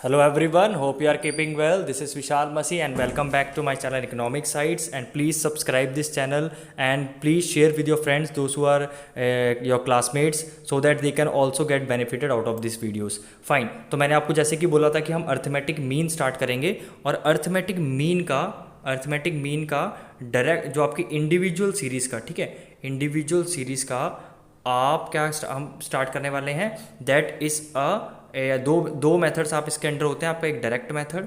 Hello everyone, hope you are keeping well. This is Vishal Masi and welcome back to my channel Economic Sites, and please subscribe this channel and please share with your friends, those who are your classmates, so that they can also get benefited out of these videos. Fine. तो मैंने आपको जैसे कि बोला था कि हम arithmetic mean start करेंगे और अर्थमेटिक मीन का डायरेक्ट जो आपकी इंडिविजुअल सीरीज़ का, ठीक है, इंडिविजुअल सीरीज़ का आप क्या हम स्टार्ट करने वाले हैं, दैट इज़ दो मेथड्स आप इसके अंडर होते हैं। आपका एक डायरेक्ट मेथड,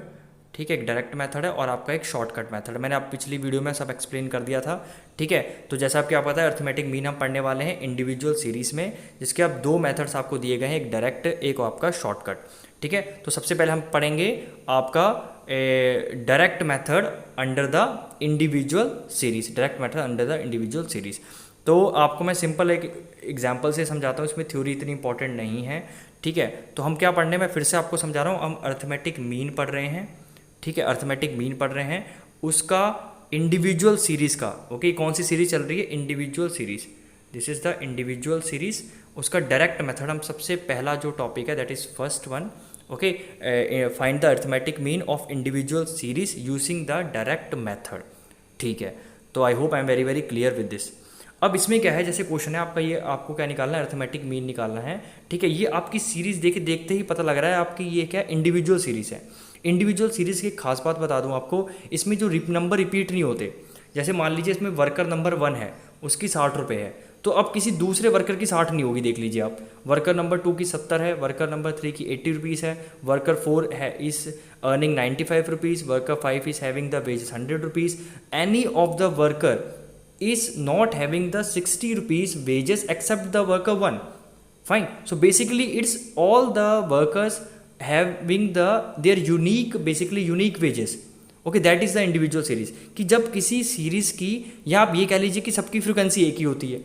ठीक है, एक डायरेक्ट मेथड है, और आपका एक शॉर्टकट मेथड। मैंने आप पिछली वीडियो में सब एक्सप्लेन कर दिया था, ठीक है। तो जैसा आपको पता है, अर्थमेटिक मीन हम पढ़ने वाले हैं इंडिविजुअल सीरीज़ में, जिसके आप दो मेथड्स आपको दिए गए हैं, एक डायरेक्ट, एक आपका शॉर्टकट, ठीक है। तो सबसे पहले हम पढ़ेंगे आपका direct method under the individual series, direct method under the individual series. तो आपको मैं सिंपल एक एग्जांपल से समझाता हूँ, इसमें थ्योरी इतनी इंपॉर्टेंट नहीं है, ठीक है। तो हम क्या पढ़ने में फिर से आपको समझा रहा हूँ, हम अर्थमेटिक मीन पढ़ रहे हैं, ठीक है, अर्थमेटिक मीन पढ़ रहे हैं, उसका इंडिविजुअल सीरीज़ का, ओके, कौन सी सीरीज़ चल रही है, individual series, this is the individual series. उसका डायरेक्ट मेथड हम सबसे पहला जो टॉपिक है, that is first one, okay, find the arithmetic mean of individual series using the direct method, ठीक है। तो आई hope I am very very clear with this. अब इसमें क्या है, जैसे क्वेश्चन है आपका, ये आपको क्या निकालना है, अर्थमेटिक मीन निकालना है, ठीक है। ये आपकी सीरीज़ देखते ही पता लग रहा है आपकी ये क्या इंडिविजुअल सीरीज़ है। इंडिविजुअल सीरीज़ की खास बात बता दूं आपको, इसमें जो नंबर रिपीट नहीं होते। जैसे मान लीजिए इसमें वर्कर नंबर 1 है, उसकी 60 रुपये है, तो अब किसी दूसरे वर्कर की 60 नहीं होगी, देख लीजिए आप। वर्कर नंबर 2 की 70 है, वर्कर नंबर 3 की 80 रुपीज़ है, वर्कर 4 है is earning 95 rupees, worker 5 is having the wages 100 rupees. Any of the worker is not having the 60 rupees wages except the worker 1. Fine. So basically it's all the workers having their unique wages. Okay, that is the individual series. कि जब किसी series की, या आप ये कह लीजिए कि सबकी फ्रिक्वेंसी एक ही होती है,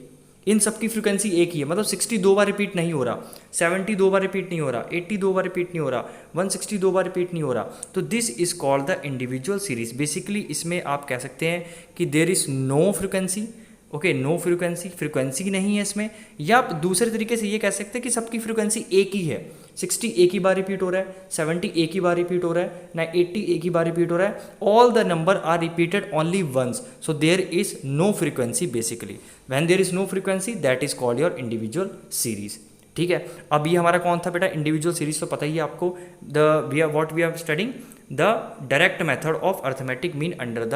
इन सबकी फ्रिक्वेंसी एक ही है, मतलब 60 दो बार रिपीट नहीं हो रहा, 70 दो बार रिपीट नहीं हो रहा, 80 दो बार रिपीट नहीं हो रहा, 160 दो बार रिपीट नहीं हो रहा, तो this is called the individual series. Basically इसमें आप कह सकते हैं कि there is no frequency, okay, no frequency नहीं है इसमें। या आप दूसरे तरीके से ये कह सकते हैं कि सबकी फ्रिक्वेंसी एक ही है, 60 एक ही बार रिपीट हो रहा है, 70 एक ही बार रिपीट हो रहा है ना, 80 एक ही बार रिपीट हो रहा है, all the number are repeated only once, so there is no frequency. Basically when there is no frequency, that is called your individual series, ठीक है। अब ये हमारा कौन था बेटा, इंडिविजुअल सीरीज, तो पता ही है आपको, what we are studying the direct method of arithmetic mean under the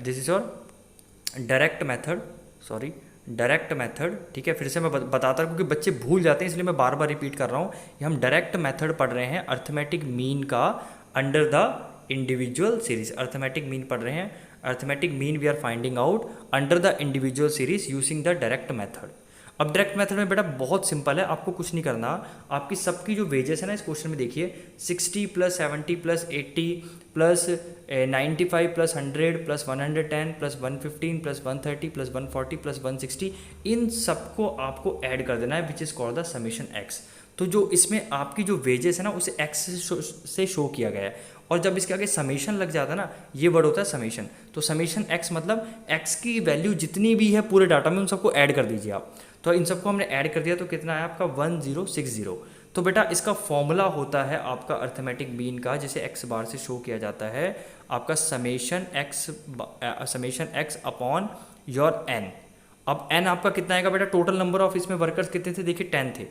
this is your direct method, ठीक है। फिर से मैं बताता हूँ क्योंकि बच्चे भूल जाते हैं, इसलिए मैं बार बार रिपीट कर रहा हूँ। ये हम डायरेक्ट मेथड पढ़ रहे हैं अर्थमेटिक मीन का under the individual series. Arithmetic mean पढ़ रहे हैं, arithmetic mean we are finding out under the individual series using the direct method. अब डायरेक्ट मेथड में बेटा बहुत सिंपल है, आपको कुछ नहीं करना। आपकी सबकी जो वेजेस है ना, इस क्वेश्चन में देखिए, 60 plus 70 plus 80 plus 95 plus 100 plus 110 plus 115 plus 130 plus 140 plus 160, इन सबको आपको ऐड कर देना है, which is called the summation x. तो जो इसमें आपकी जो वेजेस है ना, उसे एक्स से शो किया गया है, और जब इसके आगे समेशन लग जाता है ना, ये वर्ड होता है समेशन। तो समेशन एक्स मतलब एक्स की वैल्यू जितनी भी है पूरे डाटा में, उन सबको ऐड कर दीजिए आप। तो इन सबको हमने ऐड कर दिया, तो कितना है आपका 1060। तो बेटा इसका फॉर्मूला होता है आपका अर्थमेटिक मीन का, जिसे एक्स बार से शो किया जाता है, आपका summation X upon your N. अब एन आपका कितना आएगा बेटा, टोटल नंबर ऑफ इसमें वर्कर्स कितने थे, देखिए 10 थे,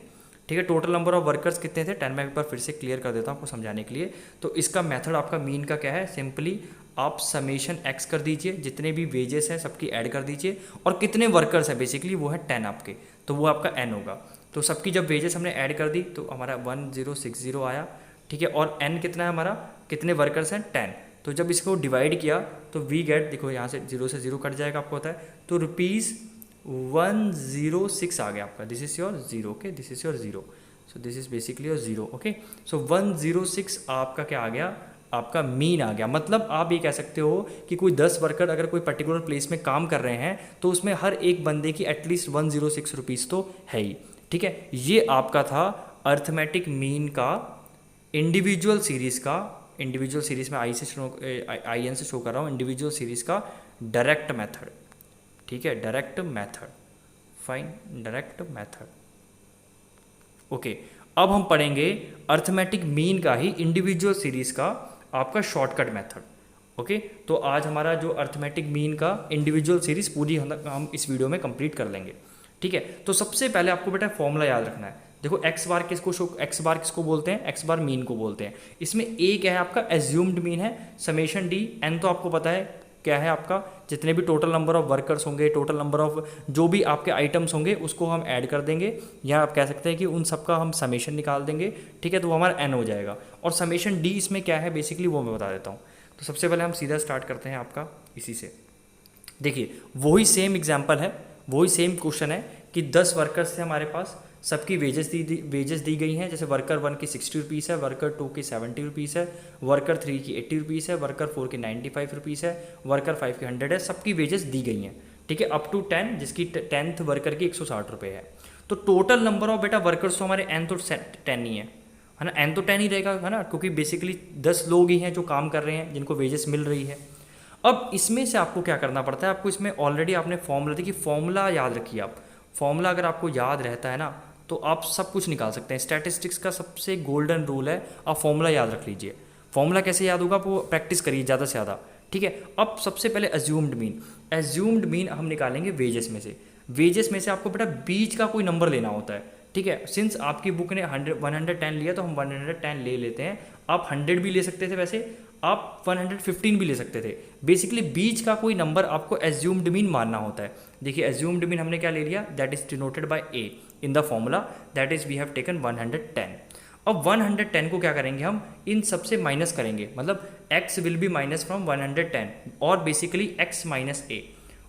ठीक है। टोटल नंबर ऑफ वर्कर्स कितने थे 10, मैं एक बार फिर से क्लियर कर देता हूँ आपको समझाने के लिए। तो इसका मेथड आपका मीन का क्या है, सिंपली आप समेशन एक्स कर दीजिए, जितने भी वेजेस हैं सबकी ऐड कर दीजिए, और कितने वर्कर्स हैं बेसिकली वो है 10 आपके, तो वो आपका एन होगा। तो सबकी जब वेजेस हमने ऐड कर दी तो हमारा 1060 आया, ठीक है। और एन कितना है हमारा, कितने वर्कर्स हैं 10। तो जब इसको डिवाइड किया तो वी गेट, देखो यहाँ से 0 से 0 कट जाएगा, आपको होता है, तो ₹106 आ गया आपका, this is your 0, okay, this is your 0, so this is basically your 0, okay. So 106 आपका क्या आ गया, आपका मीन आ गया। मतलब आप ये कह सकते हो कि कोई 10 वर्कर अगर कोई पर्टिकुलर प्लेस में काम कर रहे हैं, तो उसमें हर एक बंदे की एटलीस्ट 106 रुपीज़ तो है ही, ठीक है। ये आपका था अर्थमेटिक मीन का इंडिविजुअल सीरीज़ का, इंडिविजुअल सीरीज़ में आई एन से शो कर रहा हूँ, इंडिविजुअल सीरीज़ का डायरेक्ट मेथड, ठीक है, direct method, fine, direct method, okay. अब हम पढ़ेंगे अर्थमेटिक मीन का ही इंडिविजुअल सीरीज का आपका शॉर्टकट मेथड। ओके, तो आज हमारा जो अर्थमेटिक मीन का इंडिविजुअल सीरीज पूरी हम इस वीडियो में कंप्लीट कर लेंगे। ठीक है, तो सबसे पहले आपको बेटा फॉर्मूला याद रखना है। देखो एक्स बार किसको बोलते हैं, एक्स बार मीन को बोलते हैं। इसमें ए क्या है आपका, एज्यूम्ड मीन है, समेशन डी, एन तो आपको पता है क्या है आपका, जितने भी टोटल नंबर ऑफ वर्कर्स होंगे, टोटल नंबर ऑफ जो भी आपके आइटम्स होंगे उसको हम ऐड कर देंगे, या आप कह सकते हैं कि उन सबका हम समेशन निकाल देंगे। ठीक है, तो वो हमारा एन हो जाएगा। और समेशन डी इसमें क्या है बेसिकली वो मैं बता देता हूँ। तो सबसे पहले हम सीधा स्टार्ट करते हैं आपका इसी से। देखिए वही सेम एग्जाम्पल है, वही सेम क्वेश्चन है कि 10 वर्कर्स थे हमारे पास, सबकी वेजेस दी गई हैं। जैसे वर्कर 1 की 60 रुपीज़ है, वर्कर 2 की 70 रुपीज़ है, वर्कर 3 की 80 रुपीज़ है, वर्कर 4 की 95 रुपीज़ है, वर्कर 5 की 100 है। सबकी वेजेस दी गई हैं। ठीक है, अप टू 10, जिसकी 10th वर्कर की 160 रुपये है। तो टोटल नंबर ऑफ बेटा वर्कर्स तो हमारे एन तो 10 ही है ना, एन तो 10 ही रहेगा है ना, क्योंकि बेसिकली 10 लोग ही हैं जो काम कर रहे हैं, जिनको वेजेस मिल रही है। अब इसमें से आपको क्या करना पड़ता है, आपको इसमें ऑलरेडी आपने फॉर्मूला, देखिए फॉर्मूला याद रखिए आप। फॉर्मूला अगर आपको याद रहता है ना तो आप सब कुछ निकाल सकते हैं। स्टैटिस्टिक्स का सबसे गोल्डन रूल है, आप फॉर्मूला याद रख लीजिए। फॉर्मूला कैसे याद होगा, आप वो प्रैक्टिस करिए ज़्यादा से ज़्यादा। ठीक है, अब सबसे पहले एज्यूम्ड मीन हम निकालेंगे वेजेस में से। वेजेस में से आपको बेटा बीच का कोई नंबर लेना होता है। ठीक है, सिंस आपकी बुक ने 110 लिया तो हम 110 ले लेते हैं। आप 100 भी ले सकते थे, वैसे आप 115 भी ले सकते थे। बेसिकली बीच का कोई नंबर आपको एज्यूम्ड मीन मानना होता है। देखिए एज्यूम्ड मीन हमने क्या ले लिया, that is denoted by A in the formula, that is we have taken 110। अब 110 को क्या करेंगे हम, इन सबसे माइनस करेंगे, मतलब x will be minus from 110 और बेसिकली x माइनस ए।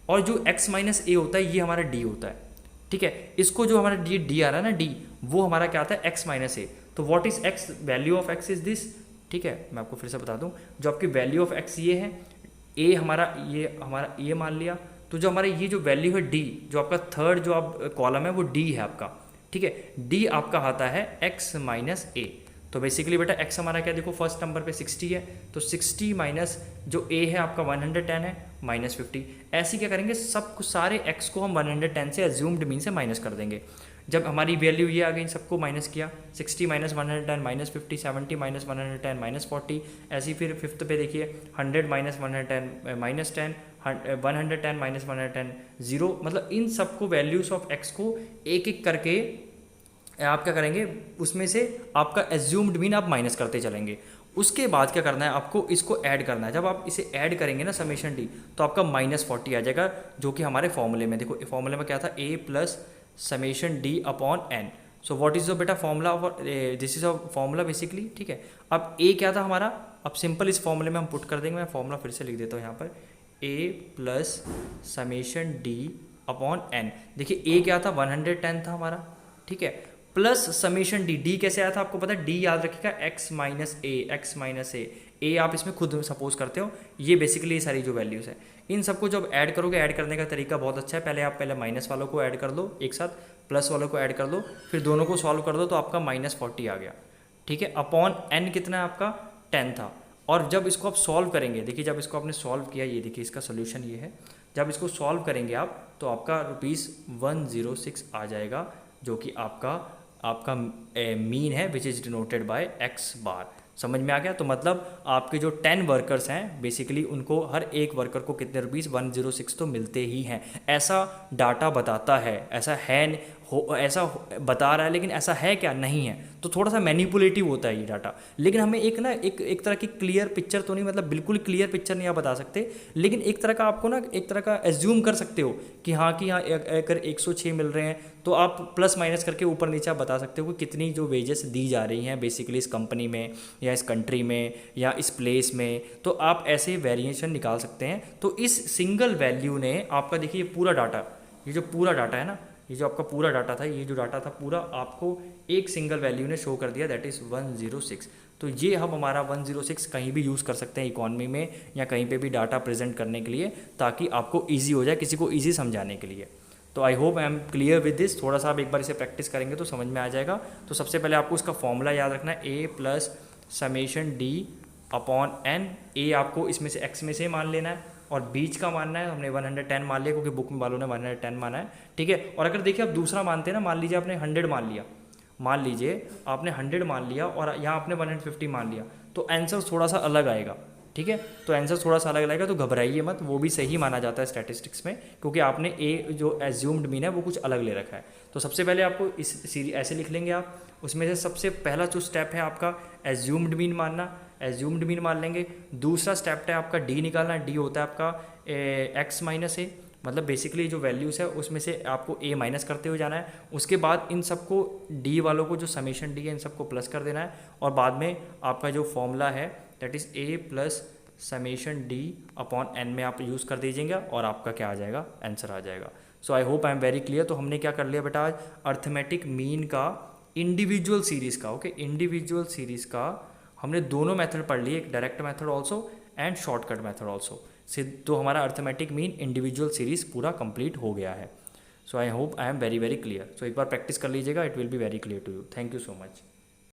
और जो x माइनस ए होता है ये हमारा d होता है। ठीक है, इसको जो हमारा d आ रहा है ना, d वो हमारा क्या आता है, x माइनस ए। तो what is x, value of x is this. ठीक है, मैं आपको फिर से बता दूं, जो आपकी वैल्यू ऑफ x ये है, a हमारा ये मान लिया। तो जो हमारा ये जो वैल्यू है d, जो आपका थर्ड जो आप कॉलम है वो d है आपका। ठीक है, d आपका आता है x माइनस ए। तो बेसिकली बेटा x हमारा क्या, देखो फर्स्ट नंबर पे 60 है, तो 60 माइनस जो a है आपका 110 है, माइनस 50। ऐसे क्या करेंगे, सब सारे x को हम 110 से एज्यूम्ड मीन से माइनस कर देंगे। जब हमारी वैल्यू ये आ गई, सबको माइनस किया, 60 माइनस 110 माइनस 50, 70 माइनस 110 माइनस 40। ऐसे ही फिर फिफ्थ पे देखिए 100 माइनस 110 माइनस 10, 110 माइनस 110 0। मतलब इन सबको वैल्यूज ऑफ x को एक एक करके आप क्या करेंगे, उसमें से आपका एज्यूम्ड मीन आप माइनस करते चलेंगे। उसके बाद क्या करना है, आपको इसको ऐड करना है। जब आप इसे ऐड करेंगे ना समेशन डी, तो आपका -40 आ जाएगा, जो कि हमारे फॉर्मूले में, देखो फॉर्मूले में क्या था, a plus summation D upon N. So what is the बेटा formula, this is a formula basically. ठीक है, अब a क्या था हमारा, अब सिंपल इस फॉर्मूले में हम पुट कर देंगे। मैं फॉर्मूला फिर से लिख देता हूँ यहाँ पर, a plus summation D upon N. देखिए a क्या था, 110 था हमारा। ठीक है, प्लस समेशन डी कैसे आया था आपको पता है, डी याद रखिएगा x माइनस ए आप इसमें खुद सपोज करते हो। ये बेसिकली ये सारी जो वैल्यूज़ है, इन सबको जब ऐड करोगे, ऐड करने का तरीका बहुत अच्छा है। पहले माइनस वालों को ऐड कर लो एक साथ, प्लस वालों को ऐड कर लो, फिर दोनों को सॉल्व कर दो, तो आपका -40 आ गया। ठीक है, अपॉन n कितना है आपका, 10 था। और जब इसको आप सॉल्व करेंगे, देखिए जब इसको आपने सॉल्व किया, ये देखिए इसका सोल्यूशन ये है। जब इसको सॉल्व करेंगे आप, तो आपका ₹106 आ जाएगा, जो कि आपका मीन है, which is denoted by x बार। समझ में आ गया। तो मतलब आपके जो 10 वर्कर्स हैं बेसिकली, उनको हर एक वर्कर को कितने रुपीज़, 106 तो मिलते ही हैं। ऐसा डाटा बताता है, ऐसा बता रहा है, लेकिन ऐसा है क्या, नहीं है। तो थोड़ा सा मैनिपुलेटिव होता है ये डाटा, लेकिन हमें एक तरह की क्लियर पिक्चर तो नहीं, मतलब बिल्कुल क्लियर पिक्चर नहीं आप बता सकते, लेकिन एक तरह का आपको एक तरह का एज्यूम कर सकते हो कि हाँ अगर 106 मिल रहे हैं, तो आप प्लस माइनस करके ऊपर नीचे आप बता सकते हो कि कितनी जो वेजेस दी जा रही हैं बेसिकली इस कंपनी में या इस कंट्री में या इस प्लेस में। तो आप ऐसे वेरिएशन निकाल सकते हैं। तो इस सिंगल वैल्यू ने आपका, देखिए ये पूरा डाटा, ये जो पूरा डाटा है ना, ये जो आपका पूरा डाटा था, ये जो डाटा था पूरा आपको एक सिंगल वैल्यू ने शो कर दिया, दैट इज़ 106। तो ये हम हमारा 106 कहीं भी यूज़ कर सकते हैं इकॉनमी में या कहीं पे भी डाटा प्रेजेंट करने के लिए, ताकि आपको ईजी हो जाए, किसी को ईजी समझाने के लिए। तो आई hope I M clear with this. थोड़ा सा आप एक बार इसे प्रैक्टिस करेंगे तो समझ में आ जाएगा। तो सबसे पहले आपको इसका फॉर्मूला याद रखना है, a plus summation D upon N. ए आपको इसमें से x में से मान लेना है और बीच का मानना है। हमने 110 मान लिया क्योंकि बुक में वालों ने 110 माना है। ठीक है, और अगर देखिए आप दूसरा मानते हैं ना, मान लीजिए आपने 100 मान लिया, मान लीजिए आपने 100 मान लिया और यहाँ आपने 150 मान लिया, तो आंसर थोड़ा सा अलग आएगा, ठीक है। तो आंसर थोड़ा सा अलग आएगा, तो घबराइए मत, वो भी सही माना जाता है स्टैटिस्टिक्स में, क्योंकि आपने ए जो एज्यूम्ड मीन है वो कुछ अलग ले रखा है। तो सबसे पहले आपको इस सीरीज ऐसे लिख लेंगे आप, उसमें से सबसे पहला जो स्टेप है आपका एज्यूम्ड मीन मानना, एज्यूम्ड मीन मान लेंगे। दूसरा स्टेप है आपका डी निकालना, डी होता है आपका एक्स माइनस ए, मतलब बेसिकली जो वैल्यूज़ है उसमें से आपको ए माइनस करते हुए जाना है। उसके बाद इन सबको डी वालों को जो समेशन डी है इन सबको प्लस कर देना है, और बाद में आपका जो फॉर्मूला है that is A plus summation D upon N में आप यूज़ कर दीजिएगा और आपका क्या आ जाएगा, आंसर आ जाएगा। So I hope I am very clear. तो हमने क्या कर लिया बेटा आज, अर्थमेटिक मीन का इंडिविजुअल सीरीज़ का, ओके, इंडिविजुअल सीरीज़ का हमने दोनों मेथड पढ़ लिए, एक direct method also and shortcut method also. तो हमारा अर्थमेटिक मीन इंडिविजुअल सीरीज़ पूरा कंप्लीट हो गया है। So I hope I am very very clear. So एक बार प्रैक्टिस कर लीजिएगा, it will be very clear to you. Thank you so much.